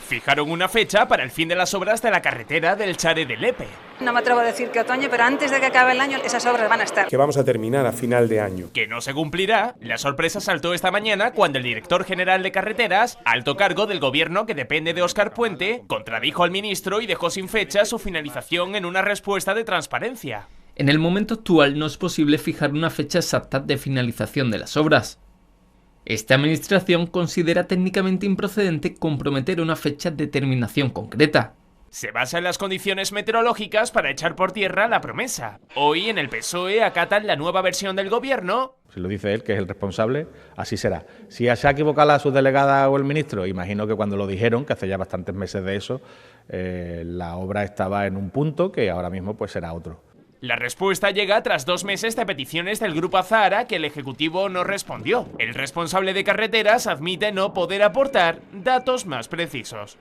Fijaron una fecha para el fin de las obras de la carretera del Xare de Lepe. No me atrevo a decir que otoño, pero antes de que acabe el año esas obras van a estar. Que vamos a terminar a final de año. Que no se cumplirá. La sorpresa saltó esta mañana cuando el director general de carreteras, alto cargo del gobierno que depende de Óscar Puente, contradijo al ministro y dejó sin fecha su finalización en una respuesta de transparencia. En el momento actual no es posible fijar una fecha exacta de finalización de las obras. Esta administración considera técnicamente improcedente comprometer una fecha de terminación concreta. Se basa en las condiciones meteorológicas para echar por tierra la promesa. Hoy en el PSOE acatan la nueva versión del gobierno. Si lo dice él, que es el responsable, así será. Si se ha equivocado la subdelegada o el ministro, imagino que cuando lo dijeron, que hace ya bastantes meses de eso, la obra estaba en un punto que ahora mismo pues será otro. La respuesta llega tras 2 meses de peticiones del Grupo Azahara que el Ejecutivo no respondió. El responsable de carreteras admite no poder aportar datos más precisos.